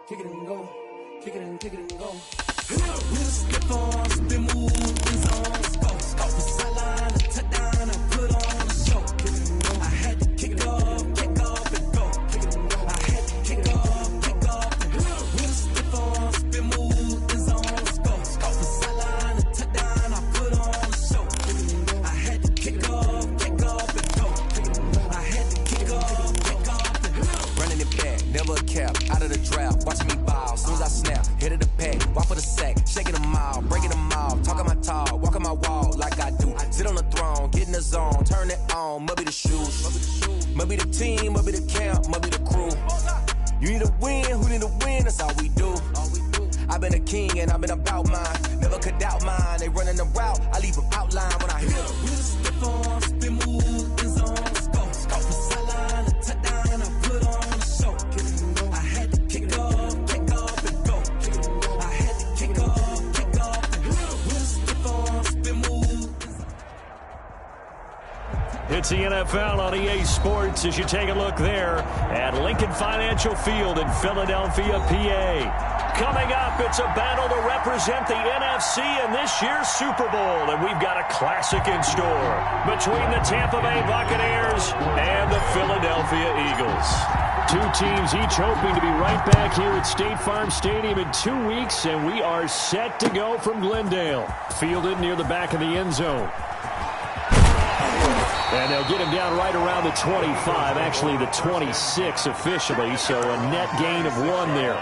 kick it and go, kick it and go. With a slip on, spin move, in zone, scope, from sideline to touchdown, I put on a show. I had to kick off and go. I had to kick off and go. With a slip on, spin move, in zone, scope, from sideline to touchdown, I put on a show. I had to kick off and go. I had to kick off and go. Running it back, never a cap, out of the draft, watching me ball, soon as I snap, hit of the pack, walk for the sack, shaking them all, breaking them all, talking my talk, walking my wall like I do, sit on the throne, get in the zone, turn it on, must be the shoes, must be the team, must be the camp, must be the crew. You need a win, who need a win, that's all we do. I've been a king and I've been about mine, never could doubt mine, they running the route, I leave them outline when I hit them. With a slip on, spin move, in zone, scope, from sideline to touchdown, I put on a show. I had to kick off and go. I had to kick off and go. With a slip on, spin move. It's the NFL on EA Sports as you take a look there at Lincoln Financial Field in Philadelphia, PA. Coming up, it's a battle to represent the NFC in this year's Super Bowl, and we've got a classic in store between the Tampa Bay Buccaneers and the Philadelphia Eagles. Two teams each hoping to be right back here at State Farm Stadium in 2 weeks, and we are set to go from Glendale. Fielded near the back of the end zone. And they'll get him down right around the 25, actually the 26 officially, so a net gain of 1 there.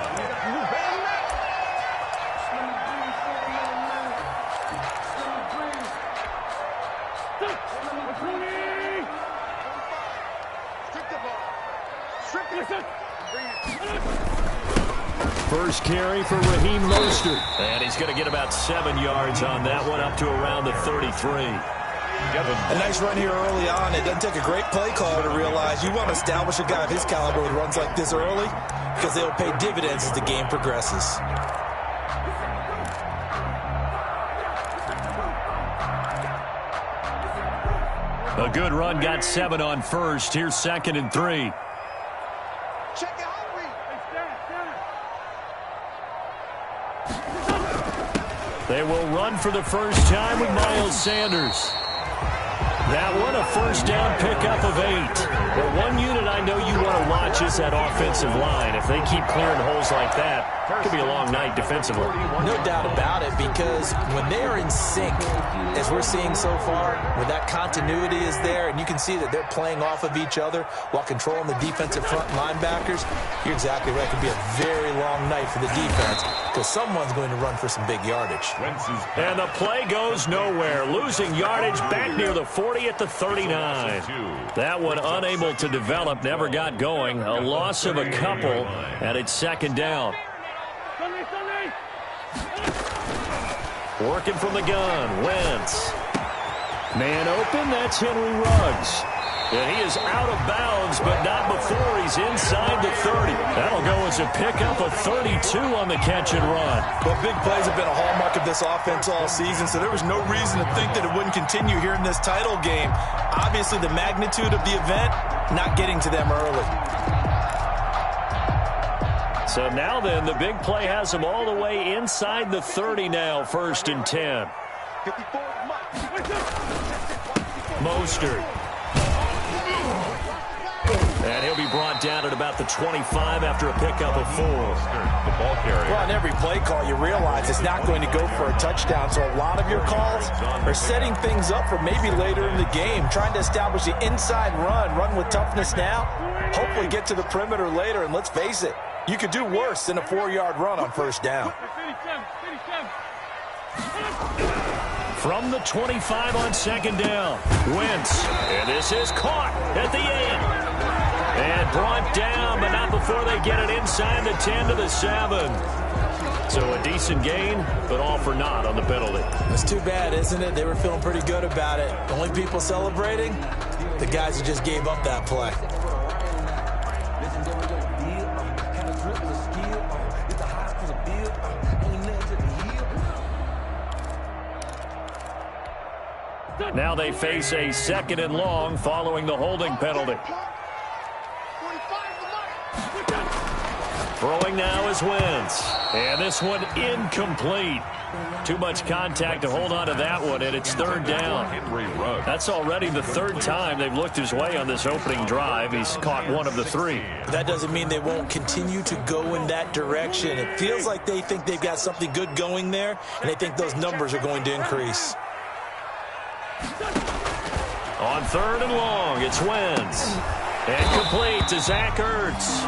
First carry for Raheem Mostert. And he's going to get about 7 yards on that one, up to around the 33. A nice run here early on. It doesn't take a great play caller to realize you want to establish a guy of his caliber with runs like this early because they'll pay dividends as the game progresses. A good run, got 7 on first. Here's 2nd and 3. Check it out. They will run for the first time with Miles Sanders. That one, a first down pickup of 8. But one unit I know you want to watch is that offensive line. If they keep clearing holes like that, it could be a long night defensively. No doubt about it, because when they are in sync, as we're seeing so far, when that continuity is there, and you can see that they're playing off of each other while controlling the defensive front linebackers, you're exactly right. It could be a very long night for the defense because someone's going to run for some big yardage. And the play goes nowhere. Losing yardage back near the 40 at the 39. That one unable to develop, never got going. A loss of a couple, and it's 2nd down. Working from the gun, Wentz. Man open, that's Henry Ruggs. And he is out of bounds, but not before he's inside the 30. That'll go as a pickup of 32 on the catch and run. Well, big plays have been a hallmark of this offense all season, so there was no reason to think that it wouldn't continue here in this title game. Obviously, the magnitude of the event, not getting to them early. So now then, the big play has them all the way inside the 30 now, 1st and 10. Mostert. And he'll be brought down at about the 25 after a pickup of 4. The ball carrier. Well, on every play call, you realize it's not going to go for a touchdown, so a lot of your calls are setting things up for maybe later in the game, trying to establish the inside run with toughness now, hopefully get to the perimeter later, and let's face it, you could do worse than a 4-yard run on 1st down. From the 25 on 2nd down, Wentz. And this is caught at the end. And brought down, but not before they get it inside the 10 to the 7. So a decent gain, but all for naught on the penalty. It's too bad, isn't it? They were feeling pretty good about it. The only people celebrating, the guys who just gave up that play. Now they face a 2nd and long following the holding penalty. Throwing now is Wentz. And this one incomplete. Too much contact to hold on to that one, and it's third down. That's already the third time they've looked his way on this opening drive. He's caught one of the three. That doesn't mean they won't continue to go in that direction. It feels like they think they've got something good going there, and they think those numbers are going to increase. On third and long, it's Wentz. And complete to Zach Ertz.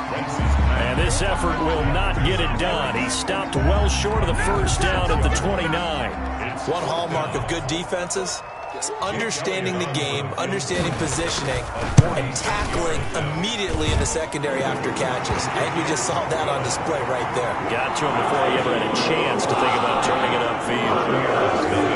And this effort will not get it done. He stopped well short of the first down at the 29. One hallmark of good defenses is understanding the game, understanding positioning, and tackling immediately in the secondary after catches. I think we just saw that on display right there. Got to him before he ever had a chance to think about turning it upfield.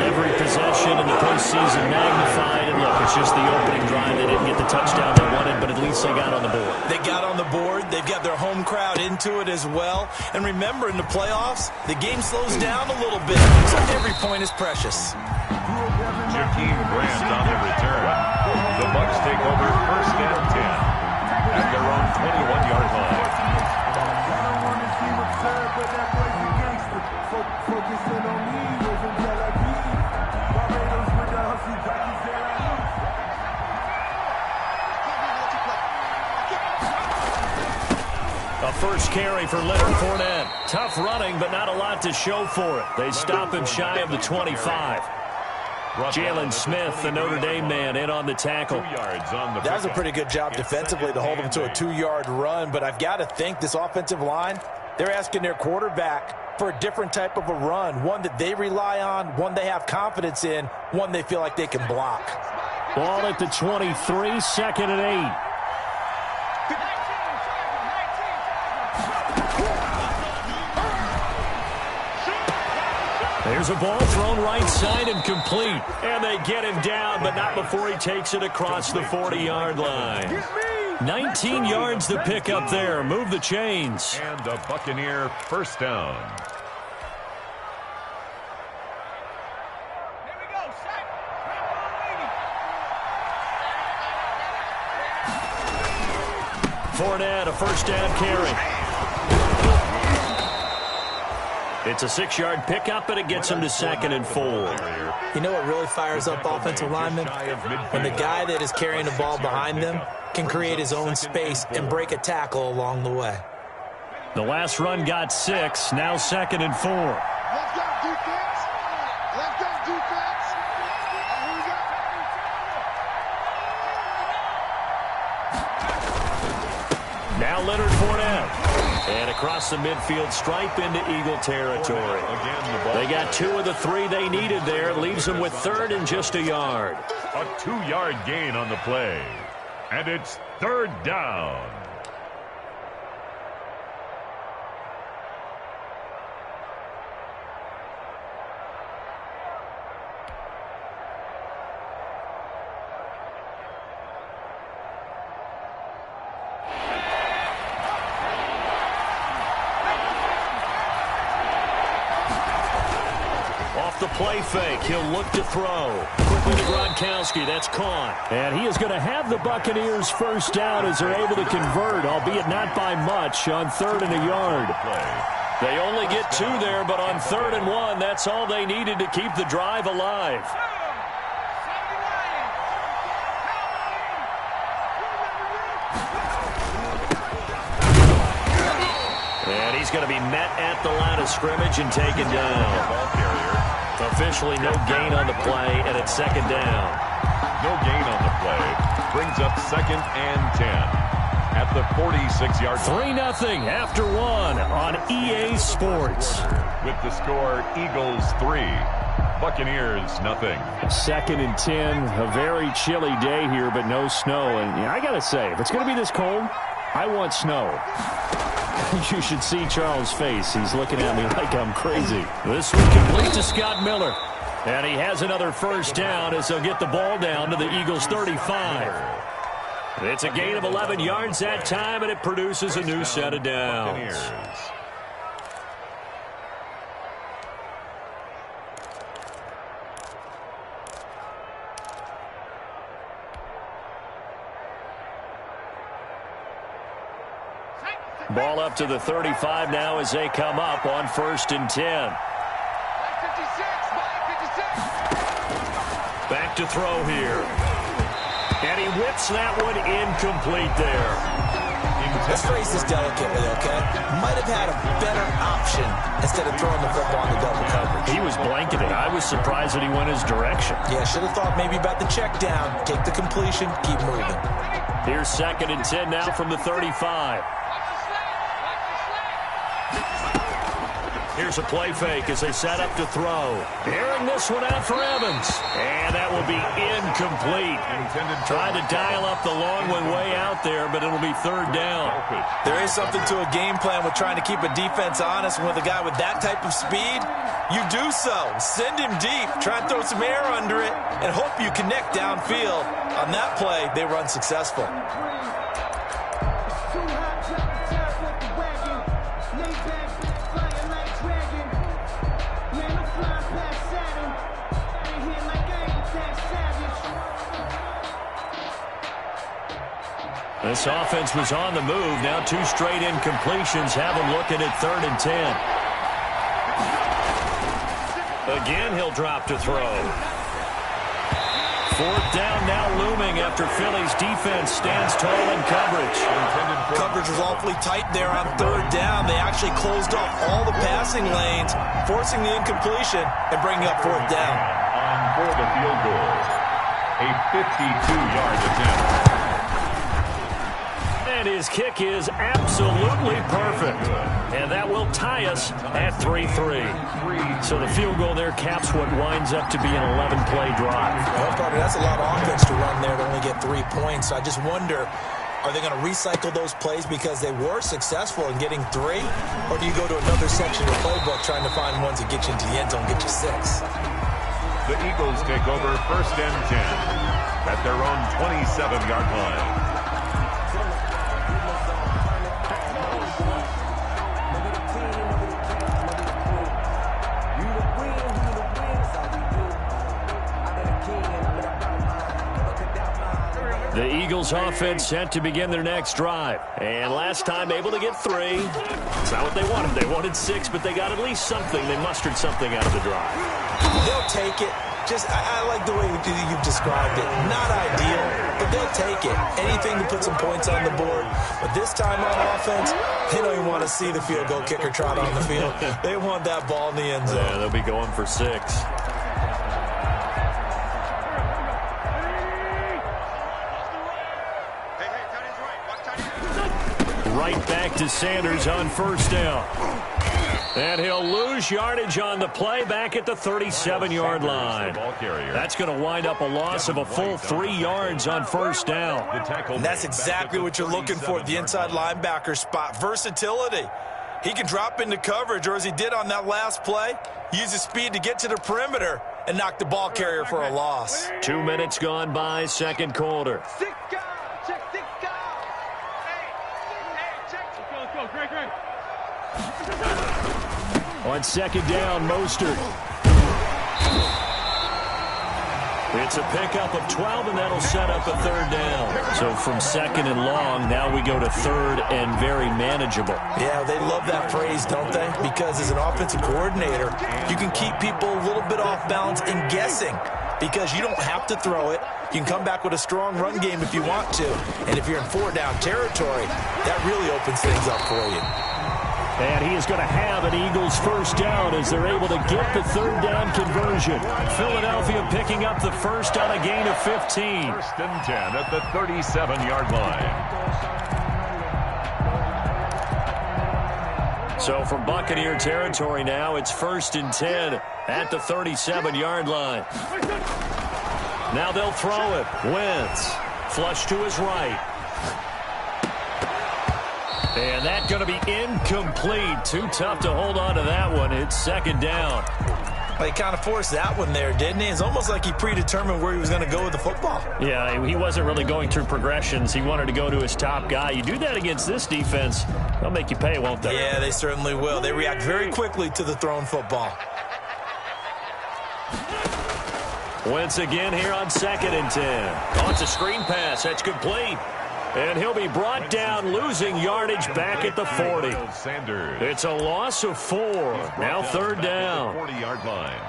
Every possession in the postseason magnified, and look, it's just the opening drive. They didn't get the touchdown they wanted, but at least they got on the board. They got on the board. They've got their home crowd into it as well. And remember, in the playoffs, the game slows down a little bit, so every point is precious. Jakeem Grant on the return. The Bucs take over first and 10 at their own 21-yard line. A first carry for Leonard Fournette. Tough running, but not a lot to show for it. They stop him shy of the 25. Jalen Smith, the Notre Dame man, in on the tackle. That was a pretty good job defensively to hold him to a 2-yard run, but I've got to think this offensive line, they're asking their quarterback for a different type of a run, one that they rely on, one they have confidence in, one they feel like they can block. Ball at the 23, second and 8. There's a ball thrown right side and complete. And they get him down, but not before he takes it across the 40-yard line. 19 yards to pick up there. Move the chains. And a Buccaneer first down. Fournette, a first down carry. It's a 6-yard pickup, and it gets him to second and 4. You know what really fires up offensive linemen? When the guy that is carrying the ball behind them can create his own space and break a tackle along the way. The last run got 6, now second and 4. Let's go, defense. Let's go, defense. Here we go. Now Leonard Fournette. And across the midfield stripe into Eagle territory. They got 2 of the 3 they needed there. Leaves them with third and just a yard. A 2-yard gain on the play. And it's third down. The play fake. He'll look to throw. Quickly to Gronkowski. That's caught. And he is going to have the Buccaneers first down as they're able to convert, albeit not by much, on third and a yard. They only get 2 there, but on third and 1, that's all they needed to keep the drive alive. And he's going to be met at the line of scrimmage and taken down. Officially no gain on the play, and it's second down. No gain on the play. Brings up second and 10 at the 46-yard line. 3-0 after 1 on EA Sports. With the score, Eagles 3, Buccaneers 0. Second and 10, a very chilly day here, but no snow. And I got to say, if it's going to be this cold, I want snow. You should see Charles' face. He's looking at me like I'm crazy. This one complete to Scott Miller. And he has another first down as they'll get the ball down to the Eagles' 35. It's a gain of 11 yards that time, and it produces a new set of downs. Ball up to the 35 now as they come up on 1st and 10. Back to throw here. And he whips that one incomplete there. Let's phrase this delicately, okay? Might have had a better option instead of throwing the football into double coverage. He was blanketed. I was surprised that he went his direction. Yeah, should have thought maybe about the check down. Take the completion, keep moving. Here's 2nd and 10 now from the 35. Here's a play fake as they set up to throw. Airing this one out for Evans. And that will be incomplete. Trying to dial up the long one way out there, but it'll be 3rd down. There is something to a game plan with trying to keep a defense honest. And with a guy with that type of speed, you do so. Send him deep. Try and throw some air under it and hope you connect downfield. On that play, they run successful. This offense was on the move. Now 2 straight incompletions have them looking at 3rd and 10. Again, he'll drop to throw. 4th down now looming after Philly's defense stands tall in coverage. Coverage was awfully tight there on 3rd down. They actually closed off all the passing lanes, forcing the incompletion and bringing up 4th down. For the field goal, a 52-yard attempt. And his kick is absolutely perfect. And that will tie us at 3-3. So the field goal there caps what winds up to be an 11-play drive. Well, partner, that's a lot of offense to run there to only get 3 points. So I just wonder, are they going to recycle those plays because they were successful in getting 3? Or do you go to another section of the playbook trying to find ones that get you into the end zone, get you 6? The Eagles take over 1st and 10 at their own 27-yard line. The Eagles offense set to begin their next drive. And last time able to get 3. It's not what they wanted. They wanted 6, but they got at least something. They mustered something out of the drive. They'll take it. I like the way you've described it. Not ideal, but they'll take it. Anything to put some points on the board. But this time on offense, they don't even want to see the field goal kicker trot on the field. They want that ball in the end zone. Yeah, they'll be going for 6. Right back to Sanders on 1st down. And he'll lose yardage on the play back at the 37-yard line. That's going to wind up a loss of a full 3 yards on 1st down. And that's exactly what you're looking for at the inside linebacker spot. Versatility. He can drop into coverage, or as he did on that last play, use his speed to get to the perimeter and knock the ball carrier for a loss. 2 minutes gone by, 2nd quarter. On 2nd down, Mostert. It's a pickup of 12, and that'll set up a 3rd down. So from 2nd and long, now we go to 3rd and very manageable. Yeah, they love that phrase, don't they? Because as an offensive coordinator, you can keep people a little bit off balance and guessing because you don't have to throw it. You can come back with a strong run game if you want to. And if you're in 4-down territory, that really opens things up for you. And he is going to have an Eagles 1st down as they're able to get the 3rd down conversion. Philadelphia picking up the 1st on a gain of 15. 1st and 10 at the 37-yard line. So from Buccaneer territory now, it's 1st and 10 at the 37-yard line. Now they'll throw it. Wentz, flush to his right. And that's going to be incomplete. Too tough to hold on to that one. It's 2nd down. Well, he kind of forced that one there, didn't he? It's almost like he predetermined where he was going to go with the football. Yeah, he wasn't really going through progressions. He wanted to go to his top guy. You do that against this defense, they'll make you pay, won't they? Yeah, they certainly will. They react very quickly to the thrown football. Wentz again here on 2nd and 10. Oh, it's a screen pass. That's complete. And he'll be brought down, losing yardage back at the 40. It's a loss of 4. Now 3rd down. 40-yard line.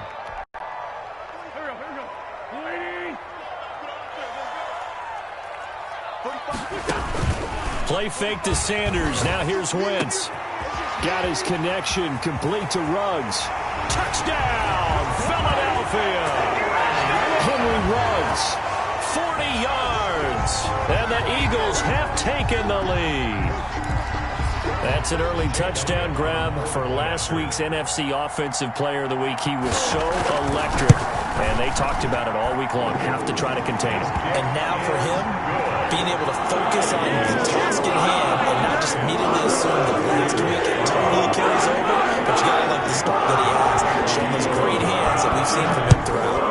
Play fake to Sanders. Now here's Wentz. Got his connection complete to Ruggs. Touchdown, Philadelphia. Henry Ruggs, 40 yards. And the Eagles have taken the lead. That's an early touchdown grab for last week's NFC Offensive Player of the Week. He was so electric, and they talked about it all week long. Have to try to contain him. And now for him, being able to focus on the task at hand and not just immediately assume that last week it totally carries over, but you got to like the start that he has, showing those great hands that we've seen from him throughout.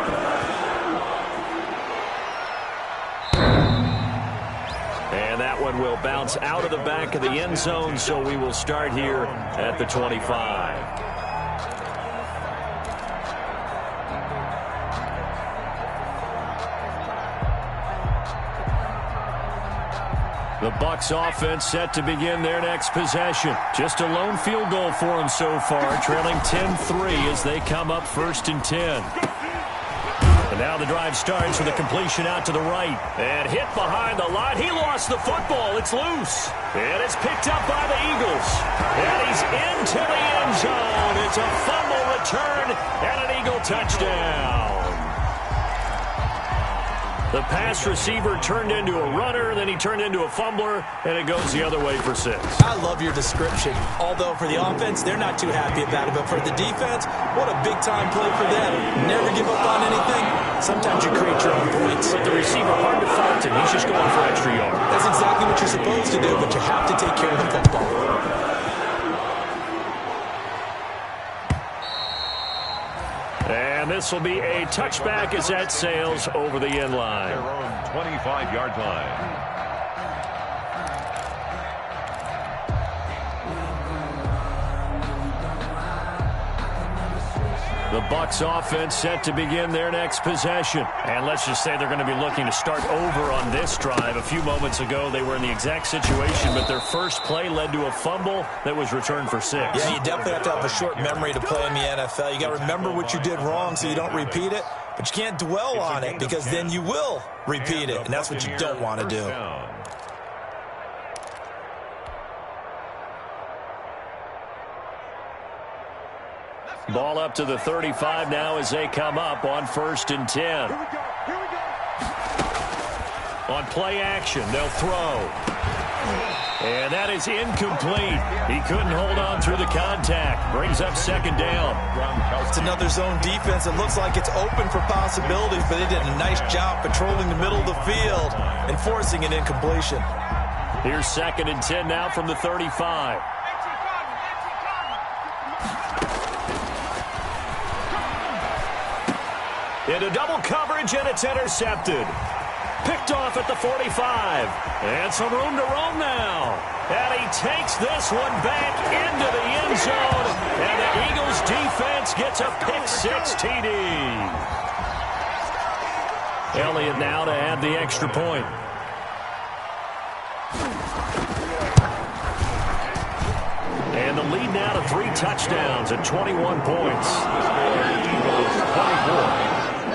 And that one will bounce out of the back of the end zone, so we will start here at the 25. The Bucs offense set to begin their next possession. Just a lone field goal for them so far, trailing 10-3 as they come up 1st and 10. And now the drive starts with a completion out to the right. And hit behind the line. He lost the football. It's loose. And it's picked up by the Eagles. And he's into the end zone. It's a fumble return and an Eagle touchdown. The pass receiver turned into a runner, then he turned into a fumbler, and it goes the other way for 6. I love your description. Although for the offense, they're not too happy about it. But for the defense, what a big-time play for them. Never give up on anything. Sometimes you create your own points. But the receiver hard to fault him. He's just going for extra yard. That's exactly what you're supposed to do, but you have to take care of the football. And this will be a touchback as that sails over the end line. Their own 25-yard line. The Bucs offense set to begin their next possession. And let's just say they're going to be looking to start over on this drive. A few moments ago, they were in the exact situation, but their first play led to a fumble that was returned for 6. Yeah, you definitely have to have a short memory to play in the NFL. You got to remember what you did wrong so you don't repeat it, but you can't dwell on it because then you will repeat it, and that's what you don't want to do. Ball up to the 35 now as they come up on 1st and 10. On play action, they'll throw. And that is incomplete. He couldn't hold on through the contact. Brings up 2nd down. It's another zone defense. It looks like it's open for possibilities, but they did a nice job patrolling the middle of the field and forcing an incompletion. Here's 2nd and 10 now from the 35. Into double coverage, and it's intercepted. Picked off at the 45. And some room to roam now. And he takes this one back into the end zone. And the Eagles defense gets a pick-6 TD. Elliott now to add the extra point. And the lead now to 3 touchdowns at 21 points. Eagles 24.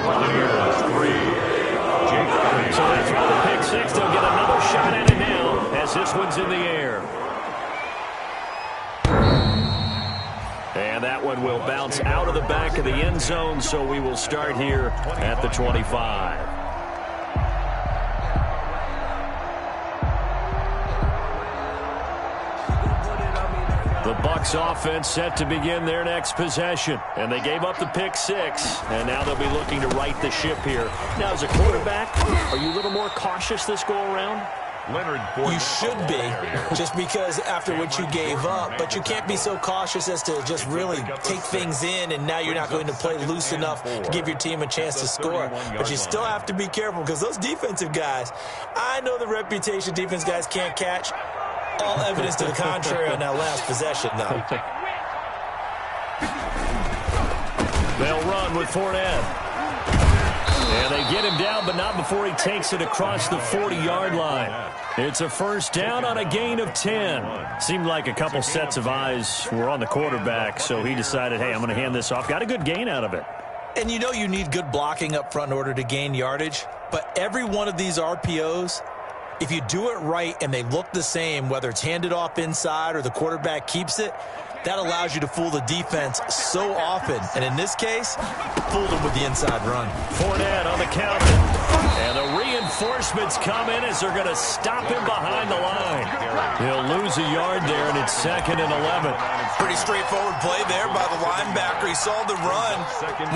Buccaneers 3. So they throw the pick-6. They'll get another shot at it now as this one's in the air. And that one will bounce out of the back of the end zone, so we will start here at the 25. The Bucs offense set to begin their next possession. And they gave up the pick-6. And now they'll be looking to right the ship here. Now, as a quarterback, are you a little more cautious this go-around? You should be, just because after what you gave up. But you can't be so cautious as to just really take things in, and now you're not going to play loose enough to give your team a chance to score. But you still have to be careful because those defensive guys, I know the reputation defense guys can't catch. All evidence to the contrary on that last possession, though. They'll run with Fournette. And they get him down, but not before he takes it across the 40-yard line. It's a first down on a gain of 10. Seemed like a couple sets of eyes were on the quarterback, so he decided, hey, I'm going to hand this off. Got a good gain out of it. And you know you need good blocking up front in order to gain yardage, but every one of these RPOs, if you do it right and they look the same, whether it's handed off inside or the quarterback keeps it, that allows you to fool the defense so often. And in this case, fooled them with the inside run. Fournette on the counter. And the reinforcements come in as they're going to stop him behind the line. He'll lose a yard there, and it's 2nd and 11. Pretty straightforward play there by the linebacker. He saw the run,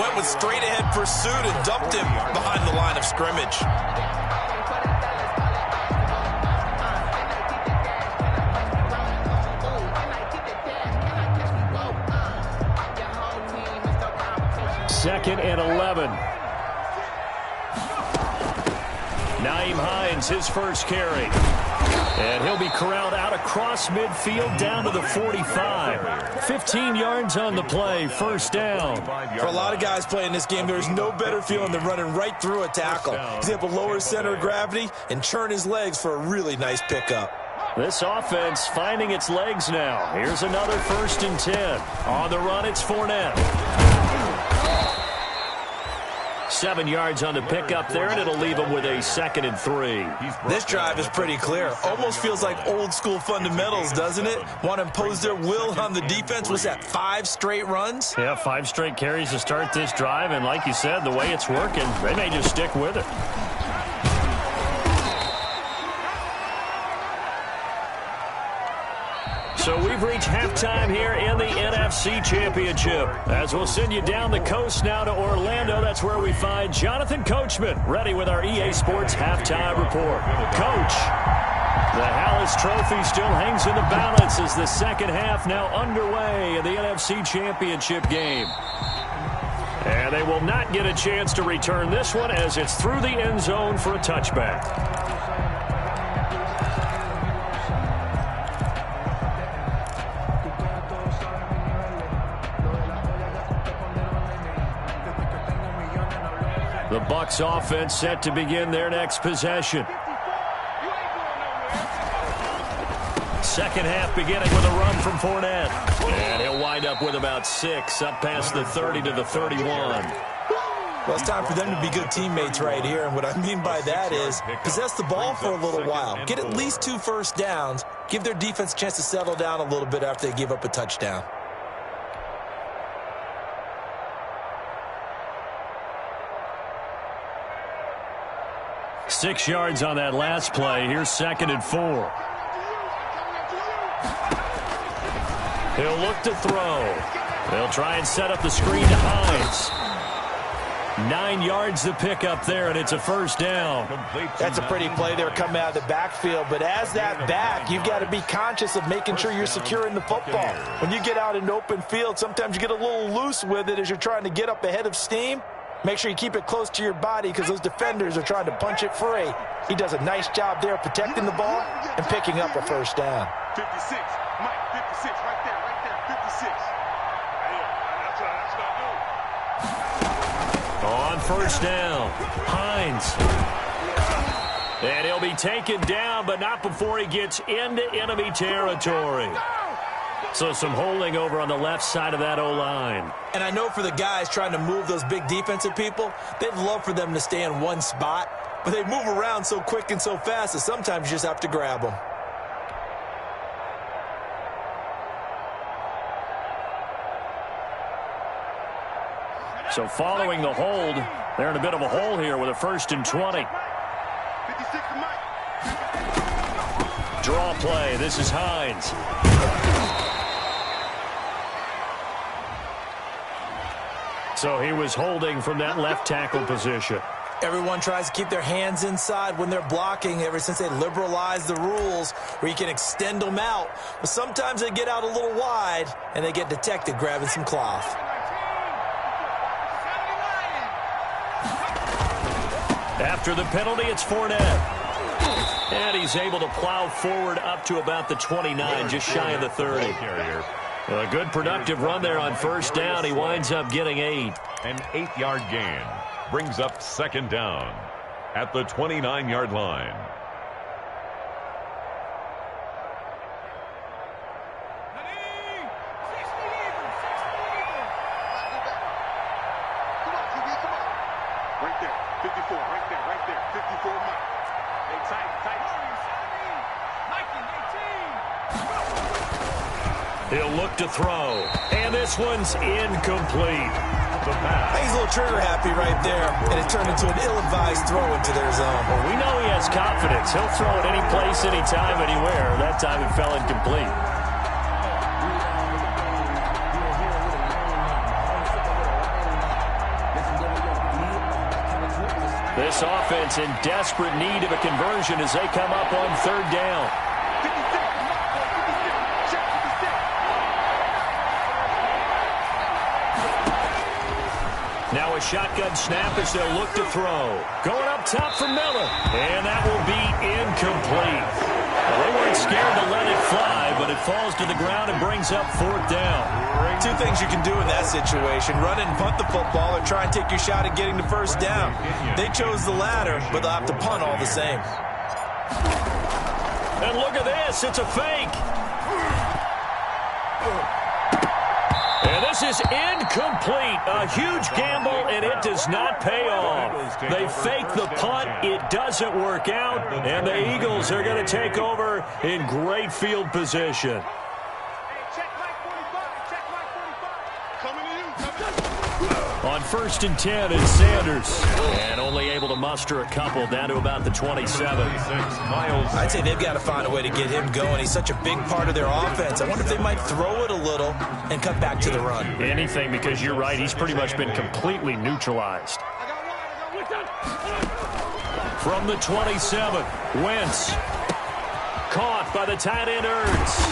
went with straight-ahead pursuit, and dumped him behind the line of scrimmage. Second and 11. Naeem Hines, his first carry. And he'll be corralled out across midfield down to the 45. 15 yards on the play, first down. For a lot of guys playing this game, there's no better feeling than running right through a tackle. He's able to lower his center of gravity and churn his legs for a really nice pickup. This offense finding its legs now. Here's another 1st and 10. On the run, it's Fournette. 7 yards on the pickup there, and it'll leave him with a 2nd and 3. This drive is pretty clear. Almost feels like old school fundamentals, doesn't it? Want to impose their will on the defense. Was that 5 straight runs? Yeah, 5 straight carries to start this drive, and like you said, the way it's working, they may just stick with it. So we've reached halftime here in the NFC Championship. As we'll send you down the coast now to Orlando, that's where we find Jonathan Coachman, ready with our EA Sports Halftime Report. Coach, the Hallis Trophy still hangs in the balance as the second half now underway in the NFC Championship game. And they will not get a chance to return this one as it's through the end zone for a touchback. The Bucs offense set to begin their next possession. Second half beginning with a run from Fournette. And he'll wind up with about 6, up past the 30 to the 31. Well, it's time for them to be good teammates right here. And what I mean by that is possess the ball for a little while. Get at least 2 first downs. Give their defense a chance to settle down a little bit after they give up a touchdown. Six yards on that last play. Here's 2nd and 4. He'll look to throw. They'll try and set up the screen to Hines. 9 yards to pick up there, and it's a first down. That's a pretty play there coming out of the backfield. But as that back, you've got to be conscious of making sure you're securing the football. When you get out in open field, sometimes you get a little loose with it as you're trying to get up ahead of steam. Make sure you keep it close to your body because those defenders are trying to punch it free. He does a nice job there protecting the ball and picking up a first down. 56, Mike, 56, right there, 56. That's what I do. On first down, Hines. And he'll be taken down, but not before he gets into enemy territory. So some holding over on the left side of that O-line. And I know for the guys trying to move those big defensive people, they'd love for them to stay in one spot. But they move around so quick and so fast that sometimes you just have to grab them. So following the hold, they're in a bit of a hole here with a 1st and 20. 56 to Mike. Draw play. This is Hines. So he was holding from that left tackle position. Everyone tries to keep their hands inside when they're blocking ever since they liberalized the rules where you can extend them out. But sometimes they get out a little wide and they get detected grabbing some cloth. After the penalty, it's Fournette. And he's able to plow forward up to about the 29, just shy of the 30. A good productive run there on first down. He winds up getting 8. An 8-yard gain. brings up second down at the 29-yard line. Right there, 54, right there, 54 Mike. Hey, tight. He'll look to throw, and this one's incomplete. The pass. He's a little trigger happy right there, and it turned into an ill-advised throw into their zone. Well, we know he has confidence. He'll throw it any place, anytime, anywhere. That time it fell incomplete. This offense in desperate need of a conversion as they come up on third down. Now a shotgun snap as they'll look to throw. Going up top for Miller. And that will be incomplete. Well, they weren't scared to let it fly, but it falls to the ground and brings up fourth down. Two things you can do in that situation. Run it and punt the football or try and take your shot at getting the first down. They chose the latter, but they'll have to punt all the same. And look at this. It's a fake. And this is incomplete. A huge gamble, and it does not pay off. They fake the punt. It doesn't work out, and the Eagles are going to take over in great field position. On 1st and 10 is Sanders. And only able to muster a couple down to about the 27. I'd say they've got to find a way to get him going. He's such a big part of their offense. I wonder if they might throw it a little and cut back to the run. Anything, because you're right. He's pretty much been completely neutralized. From the 27, Wentz. Caught by the tight end Ertz.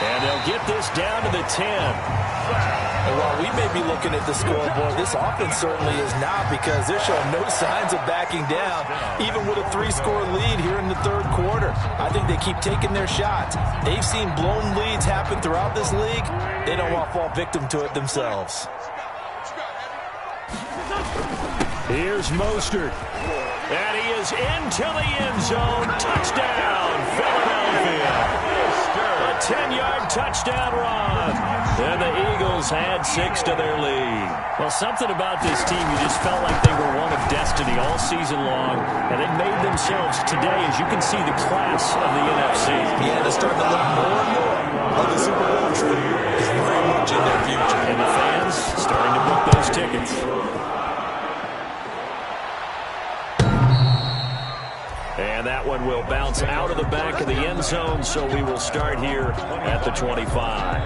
And they'll get this down to the 10. And while we may be looking at the scoreboard, this offense certainly is not, because they're showing no signs of backing down, even with a 3-score lead here in the third quarter. I think they keep taking their shots. They've seen blown leads happen throughout this league. They don't want to fall victim to it themselves. Here's Mostert. And he is into the end zone. Touchdown, Philadelphia. A 10-yard touchdown run. And the Eagles add 6 to their lead. Well, something about this team, you just felt like they were one of destiny all season long. And they made themselves today, as you can see, the class of the NFC. Yeah, they're starting to look more and more like the Super Bowl trip is very much in their future. And the fans starting to book those tickets. And that one will bounce out of the back of the end zone, so we will start here at the 25.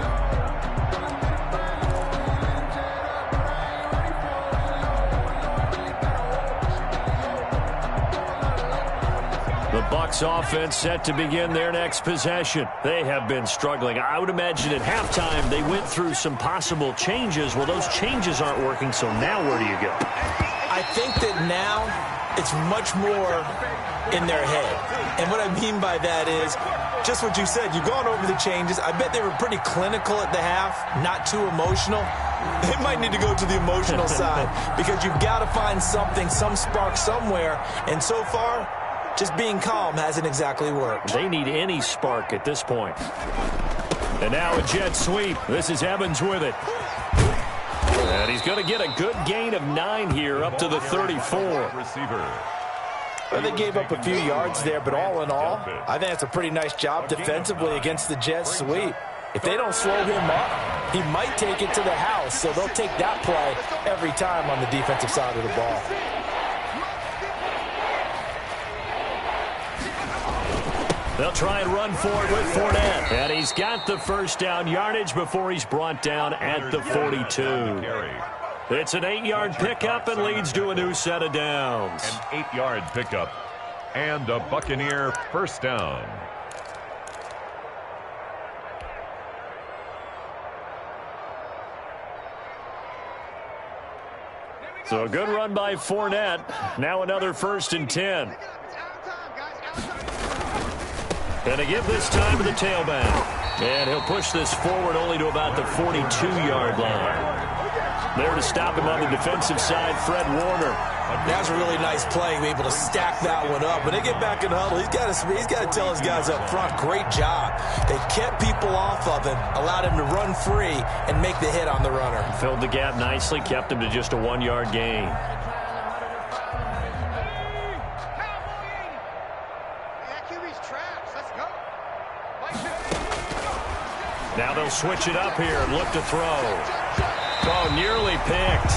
The Bucs offense set to begin their next possession. They have been struggling. I would imagine at halftime they went through some possible changes. Well, those changes aren't working, so now where do you go? I think that now it's much more in their head. And what I mean by that is just what you said. You've gone over the changes. I bet they were pretty clinical at the half, not too emotional. They might need to go to the emotional side, because you've got to find something, some spark somewhere. And so far, just being calm hasn't exactly worked. They need any spark at this point. And now a jet sweep. This is Evans with it. And he's going to get a good gain of 9 here, up to the 34. Well, they gave up a few yards there, but all in all, I think that's a pretty nice job defensively against the jet sweep. If they don't slow him up, he might take it to the house, so they'll take that play every time on the defensive side of the ball. They'll try and run for it with Fournette. And he's got the first down yardage before he's brought down at the 42. It's an 8-yard pickup and leads to a new set of downs. An 8-yard pickup and a Buccaneer first down. So a good run by Fournette. Now another 1st and 10. And a give this time to the tailback. And he'll push this forward only to about the 42-yard line. There to stop him on the defensive side, Fred Warner. That was a really nice play, able to stack that one up. When they get back in the huddle, he's got to tell his guys up front, great job. They kept people off of him, allowed him to run free and make the hit on the runner. Filled the gap nicely, kept him to just a 1-yard gain. Now they'll switch it up here and look to throw. Oh, nearly picked.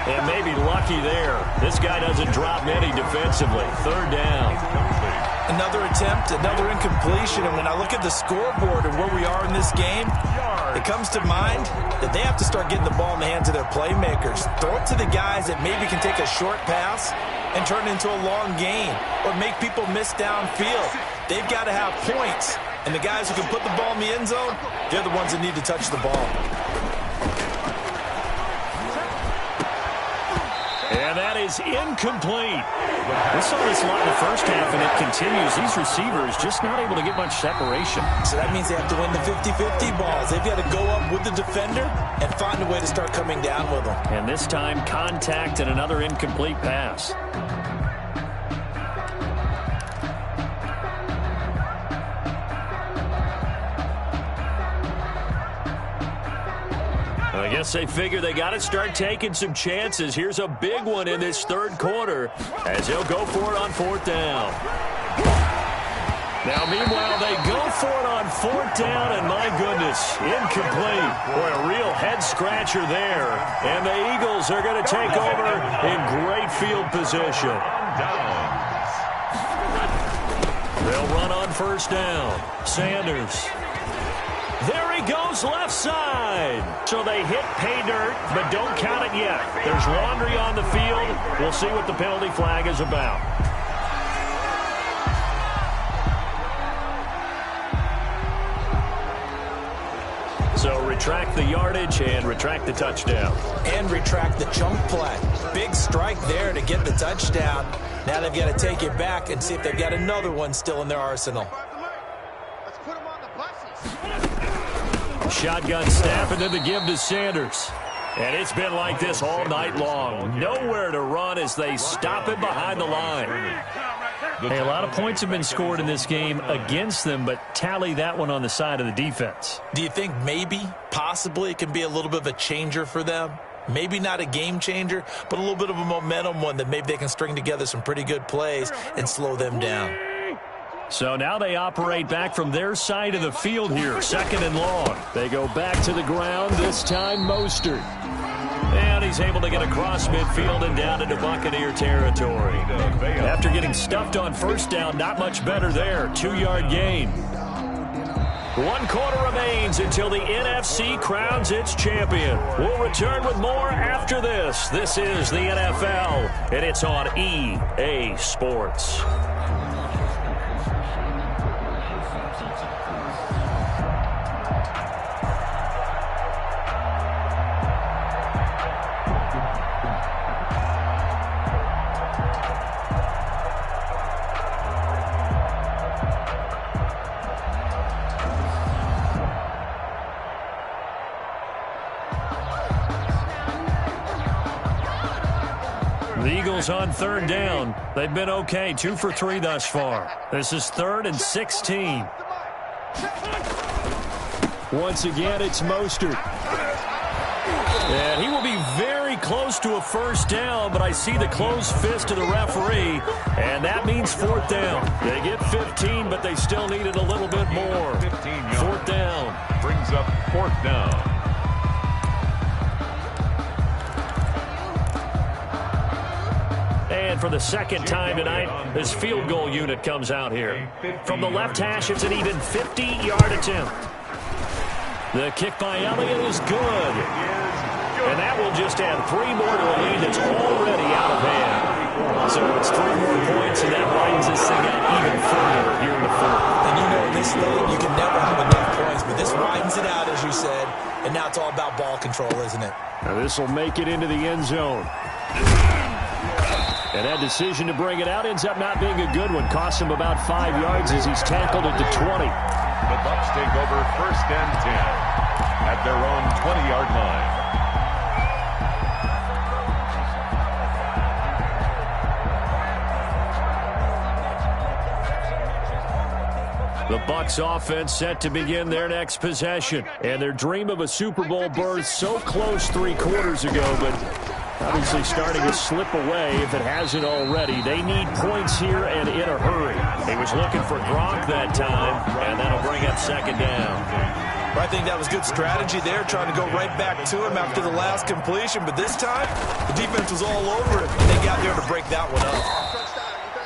And maybe lucky there. This guy doesn't drop many defensively. 3rd down. Another attempt, another incompletion. And when I look at the scoreboard and where we are in this game, it comes to mind that they have to start getting the ball in the hands of their playmakers. Throw it to the guys that maybe can take a short pass and turn it into a long gain or make people miss downfield. They've got to have points. And the guys who can put the ball in the end zone, they're the ones that need to touch the ball. And that is incomplete. We saw this a lot in the first half, and it continues. These receivers just not able to get much separation. So that means they have to win the 50-50 balls. They've got to go up with the defender and find a way to start coming down with them. And this time, contact and another incomplete pass. I guess they figure they got to start taking some chances. Here's a big one in this 3rd quarter as they'll go for it on 4th down. Now, meanwhile, they go for it on 4th down, and my goodness, incomplete. Boy, a real head-scratcher there. And the Eagles are going to take over in great field position. They'll run on 1st down. Sanders. There he goes, left side. So they hit pay dirt, but don't count it yet. There's laundry on the field. We'll see what the penalty flag is about. So retract the yardage and retract the touchdown. And retract the chunk play. Big strike there to get the touchdown. Now they've got to take it back and see if they've got another one still in their arsenal. Shotgun snap and then the give to Sanders. And it's been like this all night long. Nowhere to run as they stop it behind the line. Hey, a lot of points have been scored in this game against them, but tally that one on the side of the defense. Do you think maybe, possibly, it can be a little bit of a changer for them? Maybe not a game changer, but a little bit of a momentum one that maybe they can string together some pretty good plays and slow them down. So now they operate back from their side of the field here, 2nd and long. They go back to the ground, this time Mostert. And he's able to get across midfield and down into Buccaneer territory. After getting stuffed on 1st down, not much better there. 2-yard gain. 1 quarter remains until the NFC crowns its champion. We'll return with more after this. This is the NFL, and it's on EA Sports. The Eagles on 3rd down. They've been okay, 2 for 3 thus far. This is 3rd and 16. Once again, it's Mostert. And he will be very close to a 1st down, but I see the closed fist of the referee, and that means 4th down. They get 15, but they still needed a little bit more. 4th down. Brings up 4th down. And for the 2nd time tonight, this field goal unit comes out here. From the left hash, it's an even 50-yard attempt. The kick by Elliott is good. And that will just add 3 more to a lead that's already out of hand. So it's 3 more points, and that widens this thing out even further here in the 4th. And you know, in this league, you can never have enough points, but this widens it out, as you said, and now it's all about ball control, isn't it? Now this will make it into the end zone. And that decision to bring it out ends up not being a good one. Costs him about 5 yards as he's tackled at the 20. The Bucs take over 1st and 10 at their own 20-yard line. The Bucs offense set to begin their next possession. And their dream of a Super Bowl berth so close 3 quarters ago, but obviously starting to slip away if it hasn't already. They need points here and in a hurry. He was looking for Gronk that time, and that'll bring up second down. I think that was good strategy there, trying to go right back to him after the last completion. But this time, the defense was all over it, and they got there to break that one up.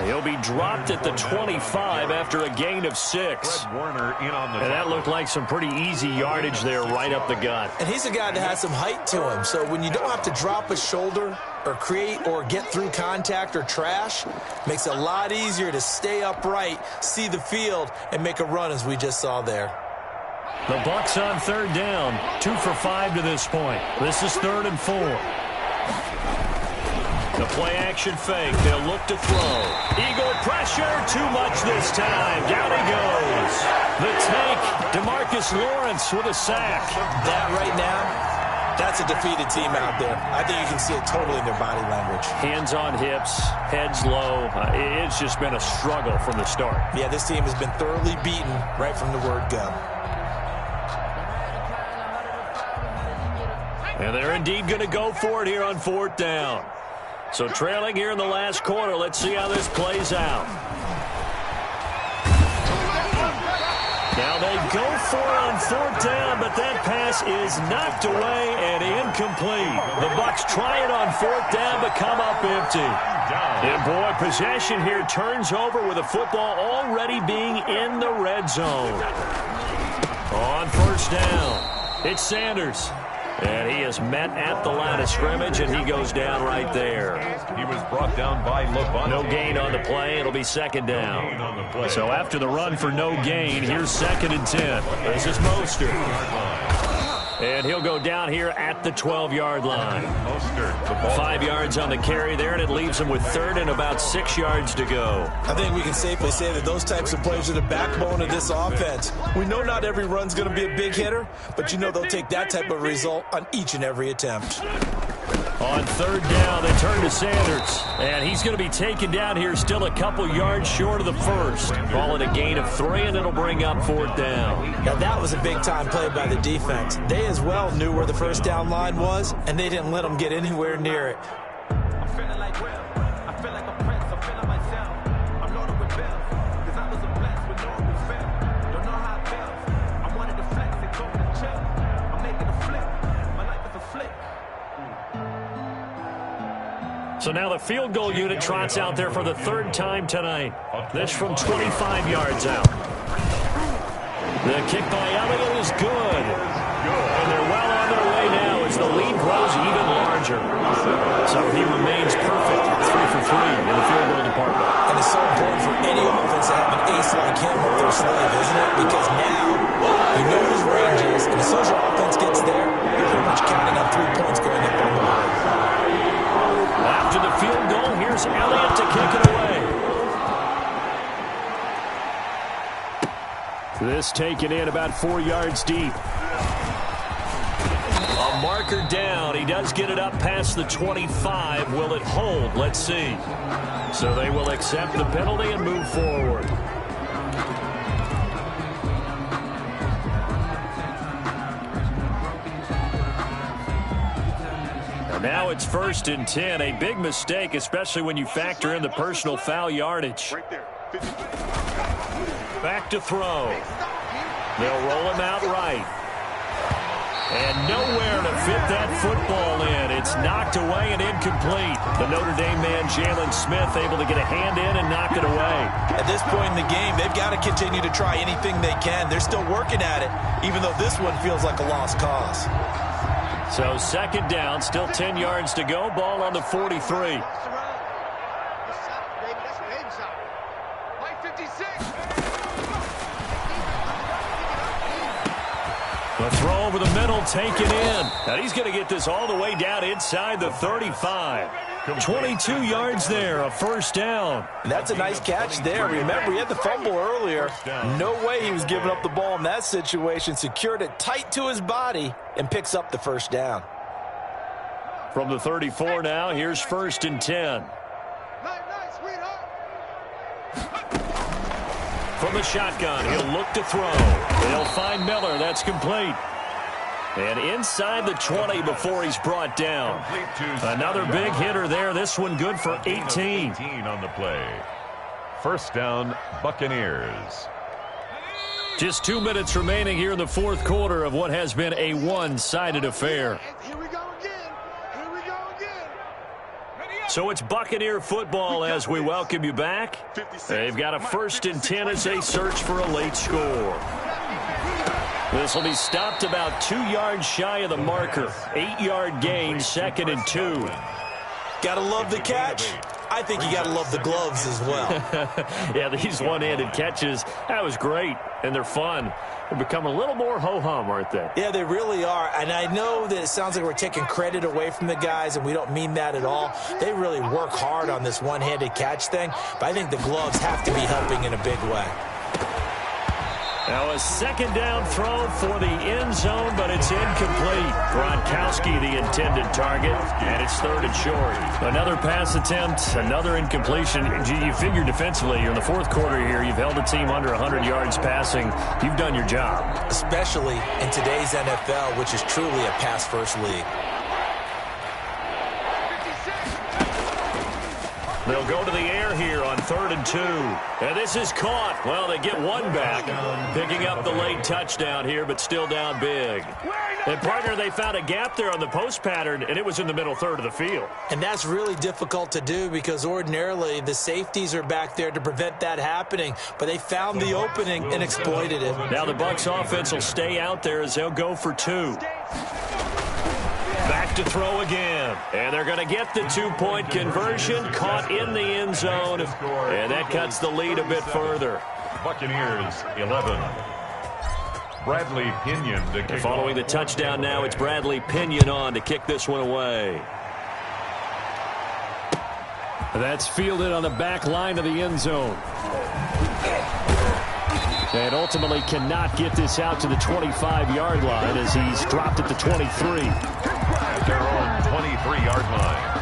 He'll be dropped at the 25 after a gain of 6. And that looked like some pretty easy yardage there right up the gut. And he's a guy that has some height to him. So when you don't have to drop a shoulder or create or get through contact or trash, makes it a lot easier to stay upright, see the field, and make a run as we just saw there. The Bucs on third down. 2 for 5 to this point. This is 3rd and 4. The play-action fake. They'll look to throw. Eagle pressure. Too much this time. Down he goes. The tank. DeMarcus Lawrence with a sack. That right now, that's a defeated team out there. I think you can see it totally in their body language. Hands on hips. Heads low. It's just been a struggle from the start. Yeah, this team has been thoroughly beaten right from the word go. And they're indeed going to go for it here on 4th down. So trailing here in the last quarter. Let's see how this plays out. Now they go for it on 4th down, but that pass is knocked away and incomplete. The Bucs try it on 4th down, but come up empty. And boy, possession here turns over with the football already being in the red zone. On 1st down, it's Sanders. And he is met at the line of scrimmage, and he goes down right there. He was brought down by Levante. No gain on the play. It'll be 2nd down. So after the run for no gain, here's 2nd and 10. This is Mostert. And he'll go down here at the 12-yard line. 5 yards on the carry there, and it leaves him with 3rd and about 6 yards to go. I think we can safely say that those types of plays are the backbone of this offense. We know not every run's going to be a big hitter, but you know they'll take that type of result on each and every attempt. On 3rd down, they turn to Sanders. And he's going to be taken down here still a couple yards short of the 1st. Ball at a gain of 3, and it'll bring up 4th down. Now, that was a big-time play by the defense. They as well knew where the 1st down line was, and they didn't let them get anywhere near it. I'm feeling like Will. I feel like a prince. I'm feeling myself. I'm loaded with bills. Because I was a blessed with no one feel. Don't know how it feels. I wanted to flex and go to chill. I'm making a flip. My life is a flick. So now the field goal unit trots out there for the 3rd time tonight. This from 25 yards out. The kick by Elliott is good. And they're well on their way now as the lead grows even larger. So he remains perfect. 3 for 3 in the field goal department. And it's so important for any offense to have an ace like him up their sleeve, isn't it? Because now you know his range is, and as soon as your offense gets there, you're pretty much counting on 3 points going up on the board. After the field goal, here's Elliott to kick it away. This taken in about 4 yards deep. A marker down. He does get it up past the 25. Will it hold? Let's see. So they will accept the penalty and move forward. Now it's 1st and 10. A big mistake, especially when you factor in the personal foul yardage. Back to throw. They'll roll him out right. And nowhere to fit that football in. It's knocked away and incomplete. The Notre Dame man, Jalen Smith, able to get a hand in and knock it away. At this point in the game, they've got to continue to try anything they can. They're still working at it, even though this one feels like a lost cause. So 2nd down, still 10 yards to go. Ball on the 43. The throw over the middle, taken in. And he's going to get this all the way down inside the 35. 22 yards there, a 1st down. And that's a nice catch there. Remember, he had the fumble earlier. No way he was giving up the ball in that situation. Secured it tight to his body and picks up the 1st down. From the 34 now, here's 1st and 10. from the shotgun. He'll look to throw. They'll find Miller. That's complete. And inside the 20 before he's brought down. Another big hitter there. This one good for 18. 18 on the play. First down, Buccaneers. Just 2 minutes remaining here in the fourth quarter of what has been a one-sided affair. Here we go again. Here we go again. So it's Buccaneer football as we welcome you back. They've got a 1st and 10 as they search for a late score. This will be stopped about 2 yards shy of the marker. 8-yard gain, 2nd and 2. Gotta love the catch. I think you gotta love the gloves as well. Yeah, these one-handed catches, that was great, and they're fun. They've become a little more ho-hum, aren't they? Yeah, they really are. And I know that it sounds like we're taking credit away from the guys, and we don't mean that at all. They really work hard on this one-handed catch thing, but I think the gloves have to be helping in a big way. Now a 2nd down throw for the end zone, but it's incomplete. Gronkowski the intended target, and it's 3rd and short. Another pass attempt, another incompletion. You figure defensively, you're in the fourth quarter here, you've held a team under 100 yards passing. You've done your job. Especially in today's NFL, which is truly a pass-first league. They'll go to the air here on 3rd and 2. And this is caught. Well, they get one back. Picking up the late touchdown here, but still down big. And, partner, they found a gap there on the post pattern, and it was in the middle third of the field. And that's really difficult to do because ordinarily the safeties are back there to prevent that happening. But they found the opening and exploited it. Now the Bucs offense will stay out there as they'll go for 2. Back to throw again. And they're going to get the 2-point conversion. Caught in the end zone. And that cuts the lead a bit further. Buccaneers 11. Bradley Pinion to kick. Following the touchdown now, it's Bradley Pinion on to kick this one away. That's fielded on the back line of the end zone. And ultimately cannot get this out to the 25-yard line as he's dropped at the 23. At their own 23-yard line.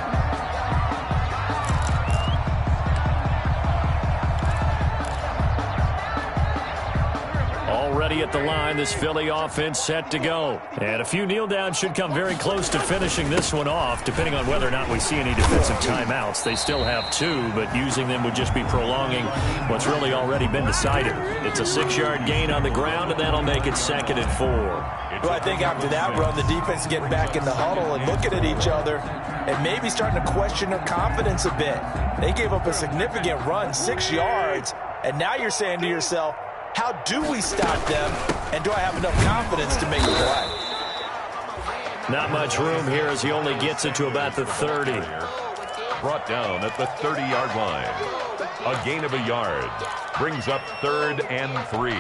Already at the line, this Philly offense set to go. And a few kneel downs should come very close to finishing this one off, depending on whether or not we see any defensive timeouts. They still have 2, but using them would just be prolonging what's really already been decided. It's a 6-yard gain on the ground, and that'll make it 2nd and 4. Well, I think after that run, the defense is getting back in the huddle and looking at each other and maybe starting to question their confidence a bit. They gave up a significant run, 6 yards, and now you're saying to yourself, how do we stop them, and do I have enough confidence to make a play? Not much room here as he only gets it to about the 30. Brought down at the 30-yard line. A gain of a yard. Brings up 3rd and 3.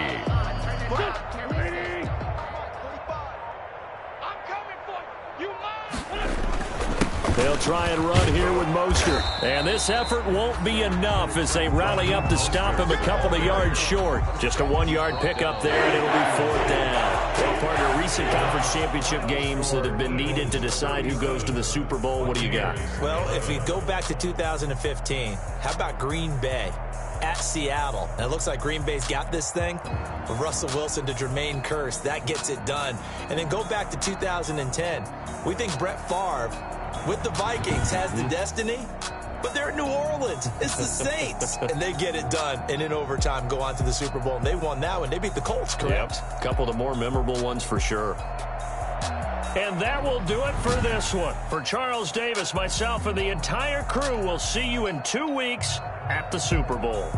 They'll try and run here with Mostert. And this effort won't be enough as they rally up to stop him a couple of yards short. Just a 1-yard pickup there, and it'll be 4th down. Well, partner, recent conference championship games that have been needed to decide who goes to the Super Bowl. What do you got? Well, if we go back to 2015, how about Green Bay at Seattle? And it looks like Green Bay's got this thing. From Russell Wilson to Jermaine Kearse, that gets it done. And then go back to 2010. We think Brett Favre with the Vikings has the destiny, but they're in New Orleans. It's the Saints, and they get it done. And in overtime, go on to the Super Bowl, and they won that one. They beat the Colts, correct? Yep, a couple of the more memorable ones for sure. And that will do it for this one. For Charles Davis, myself, and the entire crew, we'll see you in 2 weeks at the Super Bowl.